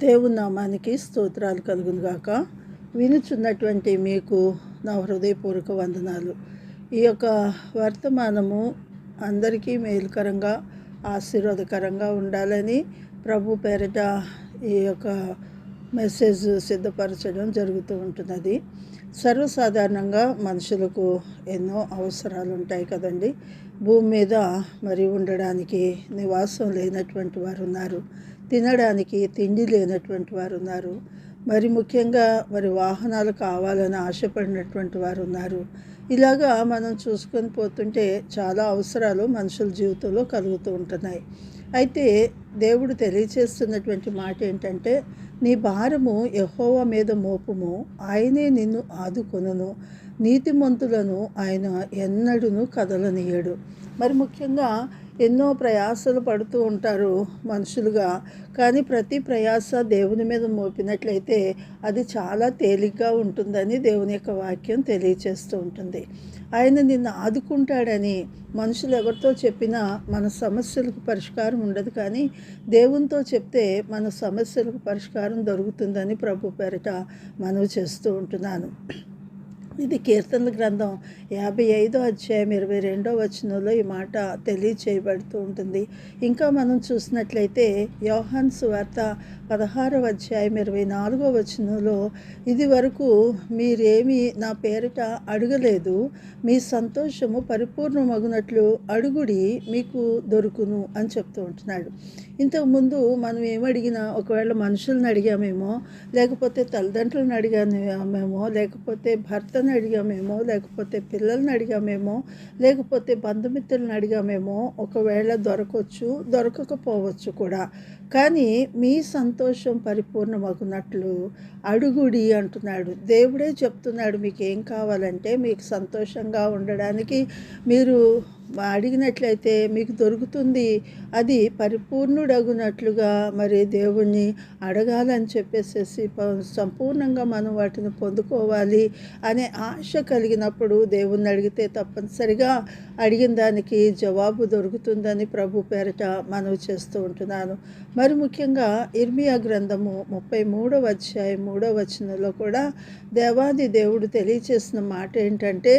దేవుని నామానికి స్తోత్రాలు కలుగును గాక. వినుచున్నటువంటి మీకు నా హృదయపూర్వక వందనాలు. ఈ యొక్క వర్తమానము అందరికీ మేలుకరంగా ఆశీర్వాదకరంగా ఉండాలని ప్రభు పేరిట ఈ యొక్క మెసేజ్ సిద్ధపరచడం జరుగుతూ ఉంటున్నది. సర్వసాధారణంగా మనుషులకు ఎన్నో అవసరాలు ఉంటాయి కదండి. భూమి మీద మరి ఉండడానికి నివాసం లేనటువంటి వారు ఉన్నారు, తినడానికి తిండి లేనటువంటి వారు ఉన్నారు, మరి ముఖ్యంగా మరి వాహనాలు కావాలని ఆశపడినటువంటి వారు ఉన్నారు. ఇలాగా మనం చూసుకొని పోతుంటే చాలా అవసరాలు మనుషుల జీవితంలో కలుగుతూ ఉంటున్నాయి. అయితే దేవుడు తెలియచేస్తున్నటువంటి మాట ఏంటంటే, నీ భారము యెహోవా మీద మోపుము, ఆయనే నిన్ను ఆదుకొనును, నీతిమంతులను ఆయన ఎన్నడూను కదలనీయడు. మరి ముఖ్యంగా ఎన్నో ప్రయాసలు పడుతూ ఉంటారు మనుషులుగా, కానీ ప్రతి ప్రయాస దేవుని మీద మోపినట్లయితే అది చాలా తేలిగ్గా ఉంటుందని దేవుని యొక్క వాక్యం తెలియచేస్తూ ఉంటుంది. ఆయన నిన్ను ఆదుకుంటాడని మనుషులు ఎవరితో చెప్పినా మన సమస్యలకు పరిష్కారం ఉండదు, కానీ దేవునితో చెప్తే మన సమస్యలకు పరిష్కారం దొరుకుతుందని ప్రభు పేరిట మనవి చేస్తూ ఉంటున్నాను. ఇది కీర్తనల గ్రంథం 55వ అధ్యాయం 22వ వచనంలో ఈ మాట తెలియచేయబడుతూ ఉంటుంది. ఇంకా మనం చూసినట్లయితే యోహాను సువార్త 16వ అధ్యాయం 24వ వచనంలో, ఇది వరకు మీరేమీ నా పేరిట అడగలేదు, మీ సంతోషము పరిపూర్ణమగునట్లు అడుగుడి, మీకు దొరుకును అని చెప్తూ ఉంటున్నాడు. ఇంతకుముందు మనం ఏమడిగినా, ఒకవేళ మనుషులను అడిగామేమో, లేకపోతే తల్లిదండ్రులను అడిగామేమో, లేకపోతే భర్తను అడిగామేమో, లేకపోతే పిల్లల్ని అడిగామేమో, లేకపోతే బంధుమిత్రులను అడిగామేమో, ఒకవేళ దొరకవచ్చు, దొరకకపోవచ్చు కూడా. కానీ మీ సంతోషం పరిపూర్ణమగునట్లు అడుగుడి అంటున్నాడు. దేవుడే చెప్తున్నాడు, మీకు ఏం కావాలంటే మీకు సంతోషంగా ఉండడానికి మీరు అడిగినట్లయితే మీకు దొరుకుతుంది. అది పరిపూర్ణుడగునట్లుగా మరి దేవుణ్ణి అడగాలని చెప్పేసేసి సంపూర్ణంగా మనం వాటిని పొందుకోవాలి అనే ఆశ కలిగినప్పుడు దేవుణ్ణి అడిగితే తప్పనిసరిగా అడిగిన దానికి జవాబు దొరుకుతుందని ప్రభు పేరిట మనవి చేస్తూ ఉంటున్నాను. మరి ముఖ్యంగా ఇర్మియా గ్రంథము 33వ అధ్యాయం 3వ వచనంలో కూడా దేవాది దేవుడు తెలియచేసిన మాట ఏంటంటే,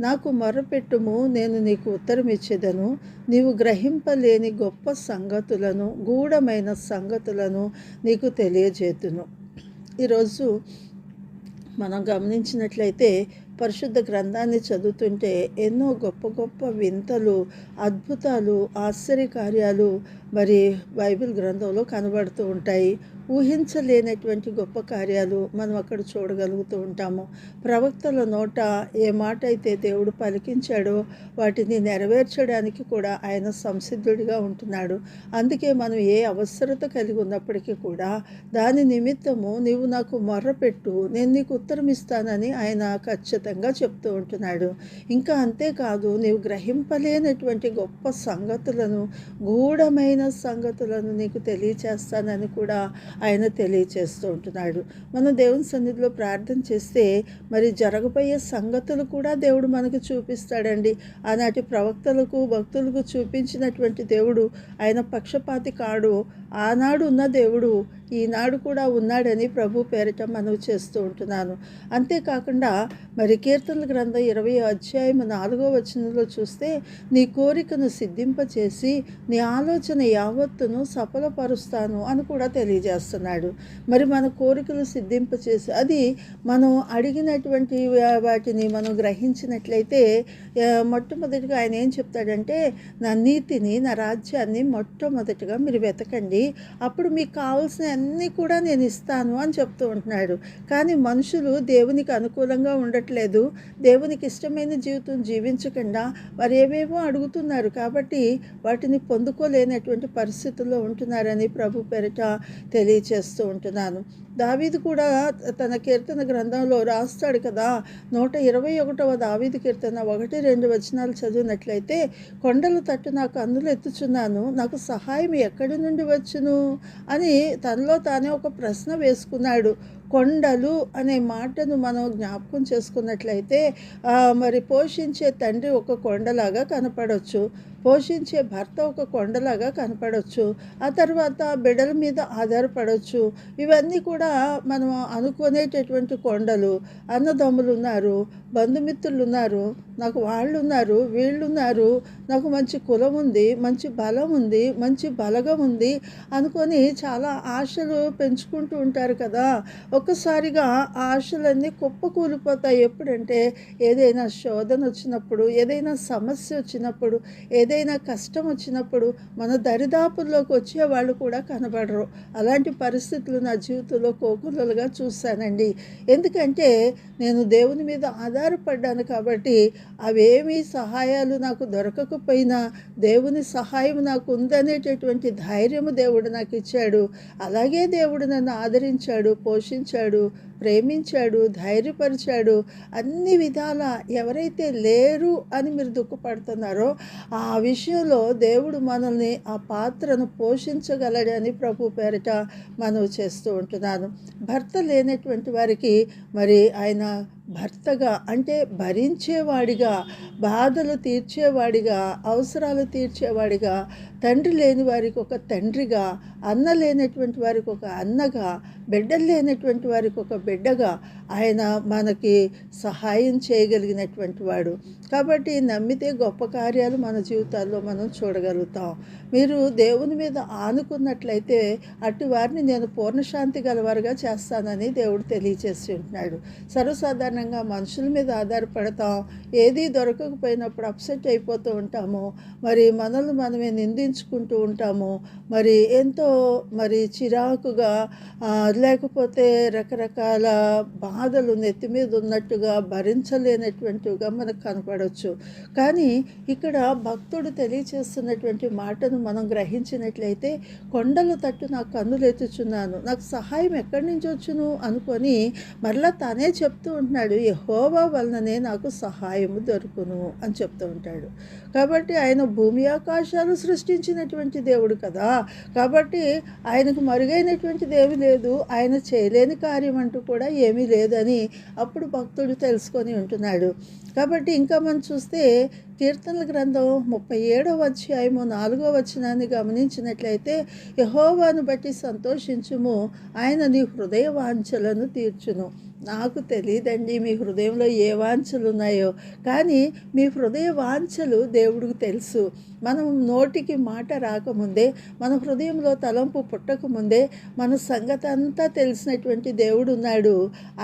నాకు మొర్రపెట్టుము, నేను నీకు ఉత్తరం ఇచ్చేదను, నీవు గ్రహింపలేని గొప్ప సంగతులను, గూఢమైన సంగతులను నీకు తెలియజేతును. ఈరోజు మనం గమనించినట్లయితే పరిశుద్ధ గ్రంథాన్ని చదువుతుంటే ఎన్నో గొప్ప గొప్ప వింతలు, అద్భుతాలు, ఆశ్చర్యకార్యాలు మరి బైబిల్ గ్రంథంలో కనబడుతూ ఉంటాయి. ఊహించలేనటువంటి గొప్ప కార్యాలు మనం అక్కడ చూడగలుగుతూ ఉంటాము. ప్రవక్తల నోట ఏ మాట అయితే దేవుడు పలికించాడో వాటిని నెరవేర్చడానికి కూడా ఆయన సంసిద్ధుడిగా ఉంటున్నాడు. అందుకే మనం ఏ అవసరత కలిగి ఉన్నప్పటికీ కూడా దాని నిమిత్తము నీవు నాకు మొర్రపెట్టు, నేను నీకు ఉత్తరం ఇస్తానని ఆయన ఖచ్చితంగా చెప్తూ ఉంటున్నాడు. ఇంకా అంతేకాదు, నీవు గ్రహింపలేనటువంటి గొప్ప సంగతులను, గూఢమైన సంగతులను నీకు తెలియచేస్తానని కూడా ఆయన తెలియచేస్తూ ఉంటున్నాడు. మనం దేవుని సన్నిధిలో ప్రార్థన చేస్తే మరి జరగబోయే సంగతులు కూడా దేవుడు మనకు చూపిస్తాడండి. ఆనాటి ప్రవక్తలకు, భక్తులకు చూపించినటువంటి దేవుడు ఆయన పక్షపాతి కాడు. ఆనాడు ఉన్న దేవుడు ఈనాడు కూడా ఉన్నాడని ప్రభు పేరిట మనవి చేస్తూ ఉంటున్నాను. అంతేకాకుండా మరి కీర్తనల గ్రంథం 20వ అధ్యాయం 4వ వచనంలో చూస్తే, నీ కోరికను సిద్ధింపచేసి నీ ఆలోచన యావత్తును సఫలపరుస్తాను అని కూడా తెలియజేస్తున్నాడు. మరి మన కోరికలు సిద్ధింపచేసి అది మనం అడిగినటువంటి వాటిని మనం గ్రహించినట్లయితే మొట్టమొదటిగా ఆయన ఏం చెప్తాడంటే, నా నీతిని, నా రాజ్యాన్ని మొట్టమొదటిగా మీరు వెతకండి, అప్పుడు మీకు కావాల్సిన అన్నీ కూడా నేను ఇస్తాను అని చెప్తూ ఉంటున్నాడు. కానీ మనుషులు దేవునికి అనుకూలంగా ఉండట్లేదు, దేవునికి ఇష్టమైన జీవితం జీవించకుండా వారు ఏవేవో అడుగుతున్నారు, కాబట్టి వాటిని పొందుకోలేనటువంటి పరిస్థితుల్లో ఉంటున్నారని ప్రభు పేరిట తెలియచేస్తూ ఉంటున్నాను. దావీదు కూడా తన కీర్తన గ్రంథంలో రాస్తాడు కదా, 121వ దావీదు కీర్తన 1-2 వచనాలు చదివినట్లయితే, కొండల తట్టు నాకు అందులో ఎత్తుచున్నాను, నాకు సహాయం ఎక్కడి నుండి వచ్చును అని తనలో తానే ఒక ప్రశ్న వేసుకున్నాడు. కొండలు అనే మాటను మనం జ్ఞాపకం చేసుకున్నట్లయితే మరి పోషించే తండ్రి ఒక కొండలాగా కనపడవచ్చు, పోషించే భర్త ఒక కొండలాగా కనపడవచ్చు, ఆ తర్వాత బిడ్డల మీద ఆధారపడవచ్చు. ఇవన్నీ కూడా మనం అనుకునేటటువంటి కొండలు. అన్నదమ్ములు ఉన్నారు, బంధుమిత్రులు ఉన్నారు, నాకు వాళ్ళు ఉన్నారు, వీళ్ళు ఉన్నారు, నాకు మంచి కులం ఉంది, మంచి బలం ఉంది, మంచి బలగం ఉంది అనుకొని చాలా ఆశలు పెంచుకుంటూ ఉంటారు కదా. ఒక్కసారిగా ఆ ఆశలన్నీ కుప్పకూలిపోతాయి. ఎప్పుడంటే ఏదైనా శోధన వచ్చినప్పుడు, ఏదైనా సమస్య వచ్చినప్పుడు, ఏదైనా కష్టం వచ్చినప్పుడు మన దరిదాపుల్లోకి వచ్చేవాళ్ళు కూడా కనబడరు. అలాంటి పరిస్థితులు నా జీవితంలో కోకొల్లలుగా చూశానండి. ఎందుకంటే నేను దేవుని మీద ఆధారపడ్డాను కాబట్టి అవేమీ సహాయాలు నాకు దొరకకపోయినా దేవుని సహాయం నాకు ఉందనేటటువంటి ధైర్యము దేవుడు నాకు ఇచ్చాడు. అలాగే దేవుడు నన్ను ఆదరించాడు, పోషించాడు, ప్రేమించాడు, ధైర్యపరిచాడు. అన్ని విధాల ఎవరైతే లేరు అని మీరు దుఃఖపడుతున్నారో ఆ విషయంలో దేవుడు మనల్ని ఆ పాత్రను పోషించగలడని ప్రభు పేరిట మనవి చేస్తూ ఉంటున్నాను. భర్త లేనటువంటి వారికి మరి ఆయన భర్తగా అంటే భరించేవాడిగా, బాధలు తీర్చేవాడిగా, అవసరాలు తీర్చేవాడిగా, తండ్రి లేని వారికి ఒక తండ్రిగా, అన్న లేనటువంటి వారికి ఒక అన్నగా, బిడ్డలు లేనటువంటి వారికి ఒక బిడ్డగా ఆయన మనకి సహాయం చేయగలిగినటువంటి వాడు. కాబట్టి నమ్మితే గొప్ప కార్యాలు మన జీవితాల్లో మనం చూడగలుగుతాం. మీరు దేవుని మీద ఆనుకున్నట్లయితే అటు వారిని నేను పూర్ణశాంతి గలవారుగా చేస్తానని దేవుడు తెలియచేసి ఉంటున్నాడు. సర్వసాధారణంగా మనుషుల మీద ఆధారపడతాం, ఏదీ దొరకకపోయినప్పుడు అప్సెట్ అయిపోతూ ఉంటాము, మరి మనల్ని మనమే నిందించుకుంటూ ఉంటాము, మరి ఎంతో మరి చిరాకుగా లేకపోతే రకరకాల బాధలు నెత్తి మీద ఉన్నట్టుగా భరించలేనటువంటివిగా మనకు కనపడవచ్చు. కానీ ఇక్కడ భక్తుడు తెలియచేస్తున్నటువంటి మాటను మనం గ్రహించినట్లయితే, కొండల తట్టు నాకు కన్నులెత్తుచున్నాను, నాకు సహాయం ఎక్కడి నుంచి వచ్చును అనుకొని మరలా తానే చెప్తూ ఉంటున్నాడు, యెహోవా వలననే నాకు సహాయము దొరుకును అని చెప్తూ ఉంటాడు. కాబట్టి ఆయన భూమి ఆకాశాలు సృష్టించినటువంటి దేవుడు కదా. కాబట్టి ఆయనకు మరుగైనటువంటిది ఏమీ లేదు, ఆయన చేయలేని కార్యం అంటూ కూడా ఏమీ లేదని అప్పుడు భక్తుడు తెలుసుకొని ఉంటున్నాడు. కాబట్టి ఇంకా మనం చూస్తే కీర్తనల గ్రంథం 37వ అధ్యాయము 4వ వచనాన్ని గమనించినట్లయితే, యెహోవాను బట్టి సంతోషించుము, ఆయన నీ హృదయ వాంఛలను తీర్చును. నాకు తెలియదండి మీ హృదయంలో ఏ వాంఛలు ఉన్నాయో, కానీ మీ హృదయ వాంఛలు దేవుడికి తెలుసు. మనం నోటికి మాట రాకముందే, మన హృదయంలో తలంపు పుట్టకముందే మన సంగతి అంతా తెలిసినటువంటి దేవుడు ఉన్నాడు.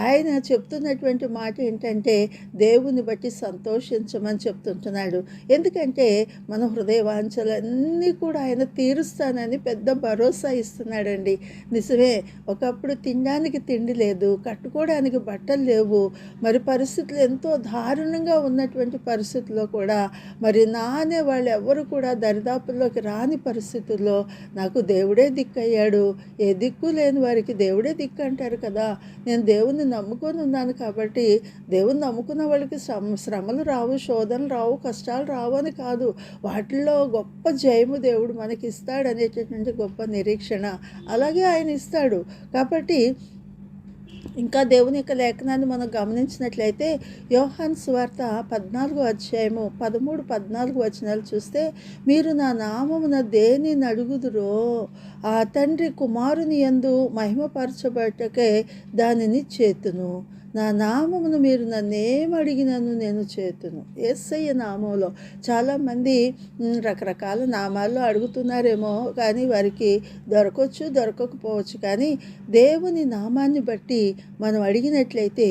ఆయన చెప్తున్నటువంటి మాట ఏంటంటే దేవుని బట్టి సంతోషించమని చెప్తుంటున్నాడు. ఎందుకంటే మన హృదయ వాంఛలన్నీ కూడా ఆయన తీరుస్తానని పెద్ద భరోసా ఇస్తున్నాడండి. నిజమే, ఒకప్పుడు తినడానికి తిండి లేదు, కట్టుకోవడానికి బట్టలు లేవు, మరి పరిస్థితులు ఎంతో దారుణంగా ఉన్నటువంటి పరిస్థితుల్లో కూడా మరి నా అనే వాళ్ళు ఎవరు కూడా దరిదాపుల్లోకి రాని పరిస్థితుల్లో నాకు దేవుడే దిక్కయ్యాడు. ఏ దిక్కు లేని వారికి దేవుడే దిక్కు అంటారు కదా. నేను దేవుణ్ణి నమ్ముకొని ఉన్నాను కాబట్టి, దేవుణ్ణి నమ్ముకున్న వాళ్ళకి శ్రమలు రావు, శోధనలు రావు, కష్టాలు రావు అని కాదు, వాటిల్లో గొప్ప జయము దేవుడు మనకి ఇస్తాడు అనేటటువంటి గొప్ప నిరీక్షణ అలాగే ఆయన ఇస్తాడు. కాబట్టి ఇంకా దేవుని యొక్క లేఖనాన్ని మనం గమనించినట్లయితే యోహాను సువార్త 14వ అధ్యాయము 13-14 వచనాలు చూస్తే, మీరు నా నామమున దేనిని అడుగుదురో ఆ తండ్రి కుమారుని యందు మహిమపరచబట్టకే దానిని చేతును, నా నామమును మీరు నన్నేమడిగినను నేను చేతును. యేసయ్య నామంలో చాలామంది రకరకాల నామాల్లో అడుగుతున్నారేమో, కానీ వారికి దొరకవచ్చు, దొరకకపోవచ్చు. కానీ దేవుని నామాన్ని బట్టి మనం అడిగినట్లయితే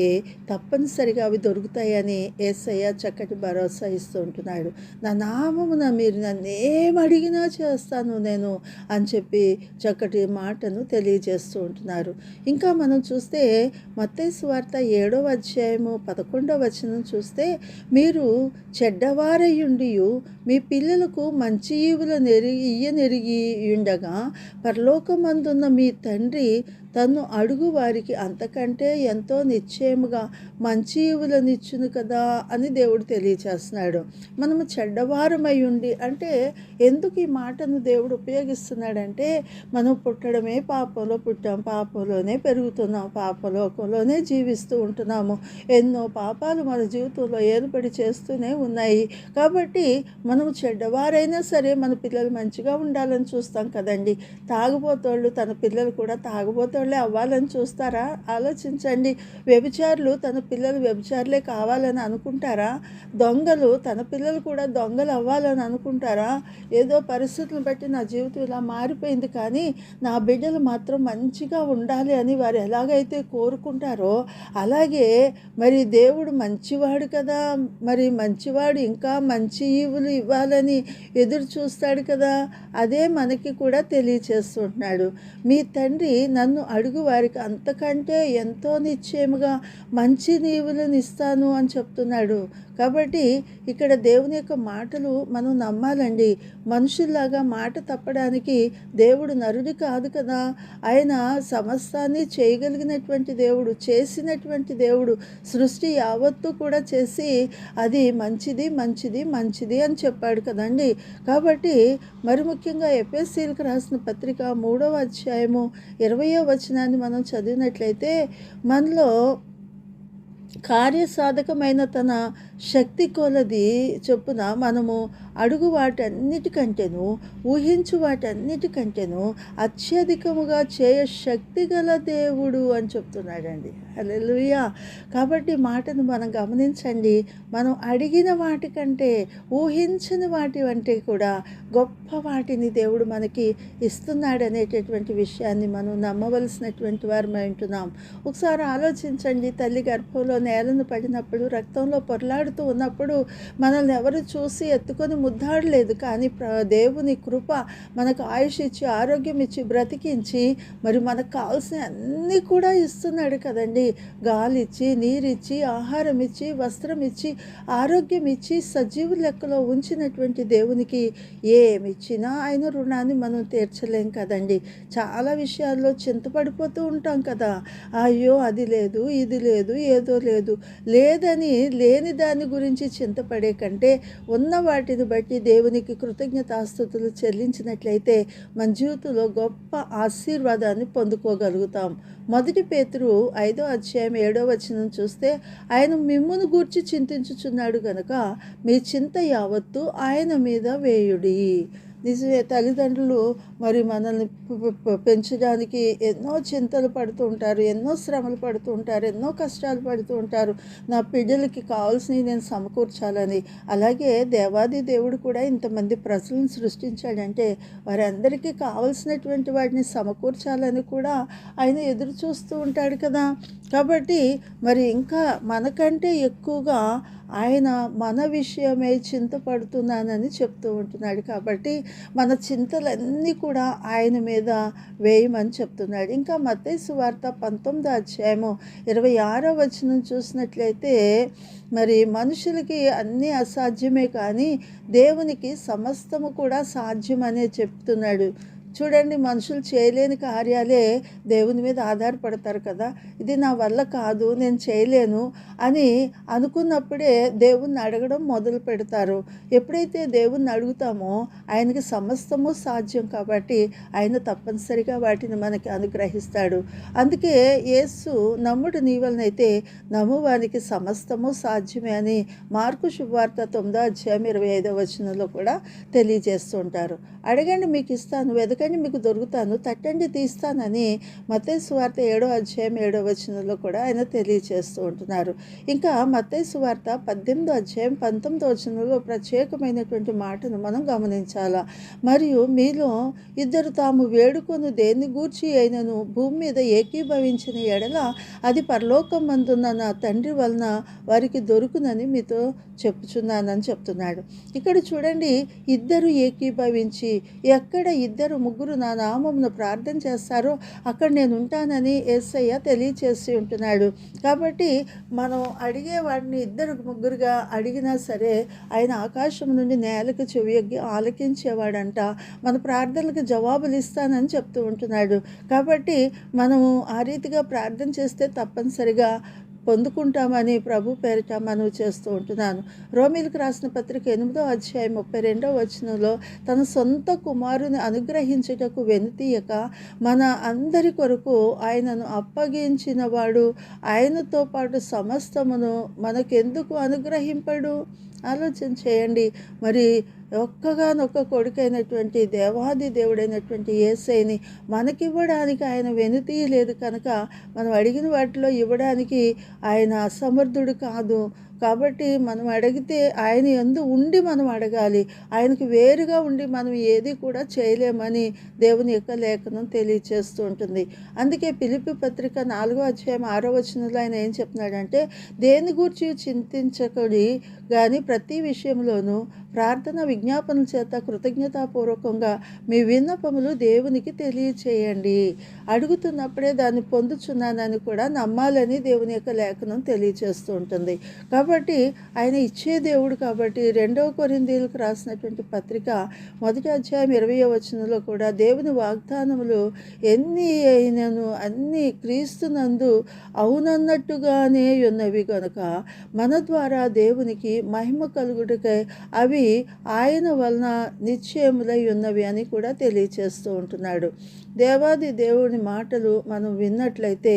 తప్పనిసరిగా అవి దొరుకుతాయని యేసయ్య చక్కటి భరోసా ఇస్తూ ఉంటున్నాడు. నా నామమున మీరు నన్నేమడిగినా చేస్తాను నేను అని చెప్పి చక్కటి మాటను తెలియజేస్తూ ఉంటున్నారు. ఇంకా మనం చూస్తే మత్తయి సువార్త 7వ అధ్యాయము 11వ వచనం చూస్తే, మీరు చెడ్డవారయుండియు మీ పిల్లలకు మంచి ఈవులు ఇయ్యనెరిగి ఉండగా పరలోకమందున్న మీ తండ్రి తన్ను అడుగు వారికి అంతకంటే ఎంతో నిశ్చయముగా మంచి ఈవులనిచ్చును కదా అని దేవుడు తెలియచేస్తున్నాడు. మనము చెడ్డవారమై ఉండి అంటే ఎందుకు ఈ మాటను దేవుడు ఉపయోగిస్తున్నాడంటే, మనం పుట్టడమే పాపంలో పుట్టాం, పాపంలోనే పెరుగుతున్నాం, పాపలోకంలోనే జీవిస్తూ ఉంటున్నాము. ఎన్నో పాపాలు మన జీవితంలో ఏర్పడి చేస్తూనే ఉన్నాయి. కాబట్టి మనము చెడ్డవారైనా సరే మన పిల్లలు మంచిగా ఉండాలని చూస్తాం కదండి. తాగుబోతోళ్ళు తన పిల్లలు కూడా తాగుబోతోళ్ళే అవ్వాలని చూస్తారా? ఆలోచించండి. వ్యభిచారులు తన పిల్లలు వ్యభిచారులే కావాలని అనుకుంటారా? దొంగలు తన పిల్లలు కూడా దొంగలు అవ్వాలని అనుకుంటారా? ఏదో పరిస్థితులను బట్టి నా జీవితం ఇలా మారిపోయింది, కానీ నా బిడ్డలు మాత్రం మంచిగా ఉండాలి అని వారు ఎలాగైతే కోరుకుంటారో, అలాగే మరి దేవుడు మంచివాడు కదా, మరి మంచివాడు ఇంకా మంచి ఈవులు ఇవ్వాలని ఎదురు చూస్తాడు కదా. అదే మనకి కూడా తెలియచేస్తుంటున్నాడు. మీ తండ్రి నన్ను అడుగు వారికి అంతకంటే ఎంతో నిశ్చయముగా మంచి ఈవులను ఇస్తాను అని చెప్తున్నాడు. కాబట్టి ఇక్కడ దేవుని యొక్క మాటలు మనం నమ్మాలండి. మనుషుల్లాగా మాట తప్పడానికి దేవుడు నరుడు కాదు కదా. ఆయన సమస్తాన్ని చేయగలిగినటువంటి దేవుడు, చేసినటువంటి దేవుడు, సృష్టి యావత్తు కూడా చేసి అది మంచిది మంచిది మంచిది అని చెప్పాడు కదండి. కాబట్టి మరి ముఖ్యంగా ఎఫెసీయులకు రాసిన పత్రిక 3వ అధ్యాయము 20వ వచనాన్ని మనం చదివినట్లయితే, మనలో కార్యసాధకమైన తన శక్తి కొలది చొప్పున మనము అడుగు వాటన్నిటికంటేను, ఊహించు వాటన్నిటికంటేను అత్యధికముగా చేయ శక్తి గల దేవుడు అని చెప్తున్నాడండి. హల్లెలూయా. కాబట్టి మాటను మనం గమనించండి. మనం అడిగిన వాటికంటే, ఊహించని వాటి అంటే కూడా గొప్ప వాటిని దేవుడు మనకి ఇస్తున్నాడు అనేటటువంటి విషయాన్ని మనం నమ్మవలసినటువంటి వారమై ఉంటున్నాం. ఒకసారి ఆలోచించండి. తల్లి గర్భంలో నేలను పడినప్పుడు, రక్తంలో పొరలాడుతూ ఉన్నప్పుడు మనల్ని ఎవరు చూసి ఎత్తుకొని ముద్దాడలేదు, కానీ దేవుని కృప మనకు ఆయుష్ ఇచ్చి, ఆరోగ్యం ఇచ్చి, బ్రతికించి, మరి మనకు కావాల్సిన అన్నీ కూడా ఇస్తున్నాడు కదండి. గాలి ఇచ్చి, నీరిచ్చి, ఆహారం ఇచ్చి, వస్త్రం ఇచ్చి, ఆరోగ్యం ఇచ్చి, సజీవ లెక్కలో ఉంచినటువంటి దేవునికి ఏమిచ్చినా ఆయన రుణాన్ని మనం తీర్చలేం కదండి. చాలా విషయాల్లో చింతపడిపోతూ ఉంటాం కదా. అయ్యో అది లేదు, ఇది లేదు, ఏదో లేదు, లేదని లేని దాని గురించి చింతపడే కంటే ఉన్న వాటిని బట్టి దేవునికి కృతజ్ఞతాస్తుతులు చెల్లించినట్లయితే మన జీవితంలో గొప్ప ఆశీర్వాదాన్ని పొందుకోగలుగుతాం. 1 పేతురు 5వ అధ్యాయం 7వ వచనం చూస్తే, ఆయన మిమ్మును గూర్చి చింతించుచున్నాడు గనుక మీ చింత యావత్తు ఆయన మీద వేయుడి. నిజమే, తల్లిదండ్రులు మరి మనల్ని పెంచడానికి ఎన్నో చింతలు పడుతూ ఉంటారు, ఎన్నో శ్రమలు పడుతూ ఉంటారు, ఎన్నో కష్టాలు పడుతూ ఉంటారు. నా బిడ్డలకి కావాల్సినవి నేను సమకూర్చాలని. అలాగే దేవాది దేవుడు కూడా ఇంతమంది ప్రజలను సృష్టించాడంటే వారందరికీ కావలసినటువంటి వాటిని సమకూర్చాలని కూడా ఆయన ఎదురు చూస్తూ ఉంటాడు కదా. కాబట్టి మరి ఇంకా మనకంటే ఎక్కువగా ఆయన మన విషయమై చింతపడుతున్నానని చెప్తూ ఉంటున్నాడు. కాబట్టి మన చింతలన్నీ కూడా ఆయన మీద వేయమని చెప్తున్నాడు. ఇంకా మత్తయి సువార్త 19వ అధ్యాయము 26వ వచనం చూసినట్లయితే, మరి మనుషులకి అన్నీ అసాధ్యమే, కానీ దేవునికి సమస్తము కూడా సాధ్యమనే చెప్తున్నాడు. చూడండి, మనుషులు చేయలేని కార్యాలే దేవుని మీద ఆధారపడతారు కదా. ఇది నా వల్ల కాదు, నేను చేయలేను అని అనుకున్నప్పుడే దేవుణ్ణి అడగడం మొదలు పెడతారు. ఎప్పుడైతే దేవుణ్ణి అడుగుతామో ఆయనకి సమస్తము సాధ్యం, కాబట్టి ఆయన తప్పనిసరిగా వాటిని మనకి అనుగ్రహిస్తాడు. అందుకే యేసు నమ్ముడు నీ వలనైతే నమ్మువానికి సమస్తము సాధ్యమే అని మార్కు శుభవార్త 9వ అధ్యాయం 25వ వచనంలో కూడా తెలియజేస్తూ ఉంటారు. అడగండి మీకు ఇస్తాను, వెతకండి మీకు దొరుకుతాను, తట్టండి తీస్తానని మత్తయి సువార్త 7వ అధ్యాయం 7వ వచనంలో కూడా ఆయన తెలియజేస్తూ ఉంటున్నారు. ఇంకా మత్తయి సువార్త 18వ అధ్యాయం 19వ వచనంలో ప్రత్యేకమైనటువంటి మాటను మనం గమనించాలా. మరియు మీలో ఇద్దరు తాము వేడుకొను దేన్ని గూర్చి అయినను భూమి మీద ఏకీభవించిన ఎడల అది పరలోకమందున్న నా తండ్రి వలన వారికి దొరుకునని మీతో చెప్పుచున్నానని చెప్తున్నాడు. ఇక్కడ చూడండి, ఇద్దరు ఏకీభవించి, ఎక్కడ ఇద్దరు ముగ్గురు నా నామమున ప్రార్థన చేస్తారో అక్కడ నేను ఉంటానని యేసయ్య తెలియచేసి ఉంటున్నాడు. కాబట్టి మనం అడిగే వాడిని ఇద్దరు ముగ్గురుగా అడిగినా సరే ఆయన ఆకాశం నుండి నేలకు చెవియొగ్గి ఆలకించేవాడంట. మన ప్రార్థనలకు జవాబులు ఇస్తానని చెప్తూ ఉంటున్నాడు. కాబట్టి మనము ఆ రీతిగా ప్రార్థన చేస్తే తప్పనిసరిగా పొందుకుంటామని ప్రభు పేరిట మనవి చేస్తూ ఉంటున్నాను. రోమీలకు రాసిన పత్రిక 8వ అధ్యాయం 32వ వచనంలో తన సొంత కుమారుని అనుగ్రహించుటకు వెనుతీయక మన అందరి కొరకు ఆయనను అప్పగించిన వాడు ఆయనతో పాటు సమస్తమును మనకెందుకు అనుగ్రహింపడు? ఆలోచన చేయండి. మరి ఒక్కగానొక్క కొడుకైనటువంటి దేవాది దేవుడైనటువంటి యేసయ్యని మనకివ్వడానికి ఆయన వెనుతీయలేదు కనుక మనం అడిగిన వాటిలో ఇవ్వడానికి ఆయన అసమర్థుడు కాదు. కాబట్టి మనం అడిగితే ఆయన యందు ఉండి మనం అడగాలి. ఆయనకు వేరుగా ఉండి మనం ఏది కూడా చేయలేమని దేవుని యొక్క లేఖనం తెలియచేస్తూ ఉంటుంది. అందుకే ఫిలిప్పీ పత్రిక 4వ అధ్యాయం 6వ వచనంలో ఆయన ఏం చెప్తున్నాడంటే, దేని గూర్చి చింతించకుడి కానీ ప్రతి విషయంలోనూ ప్రార్థన విజ్ఞాపనల చేత కృతజ్ఞతాపూర్వకంగా మీ విన్నపములు దేవునికి తెలియచేయండి. అడుగుతున్నప్పుడే దాన్ని పొందుచున్నానని కూడా నమ్మాలని దేవుని యొక్క లేఖనం తెలియచేస్తూ ఉంటుంది. కాబట్టి ఆయన ఇచ్చే దేవుడు. కాబట్టి 2వ కొరింథీయులకు రాసినటువంటి పత్రిక 1వ అధ్యాయం 20వ వచనంలో కూడా దేవుని వాగ్దానములు ఎన్ని అయినను అన్ని క్రీస్తునందు అవునన్నట్టుగానే ఉన్నవి కనుక మన ద్వారా దేవునికి మహిమ కలుగుటకై అవి ఆయన వలన నిశ్చయములై ఉన్నవి అని కూడా తెలియచేస్తూ ఉంటున్నాడు. దేవాది దేవుని మాటలు మనం విన్నట్లయితే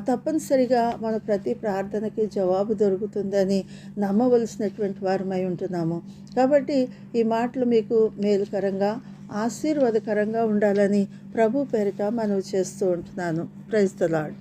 తప్పనిసరిగా మన ప్రతి ప్రార్థనకి జవాబు దొరుకుతుందని నమ్మవలసినటువంటి వారమై ఉంటున్నాము. కాబట్టి ఈ మాటలు మీకు మేలుకరంగా ఆశీర్వాదకరంగా ఉండాలని ప్రభు పేరిట మనవి చేస్తూ ఉంటున్నాను. Praise the lord.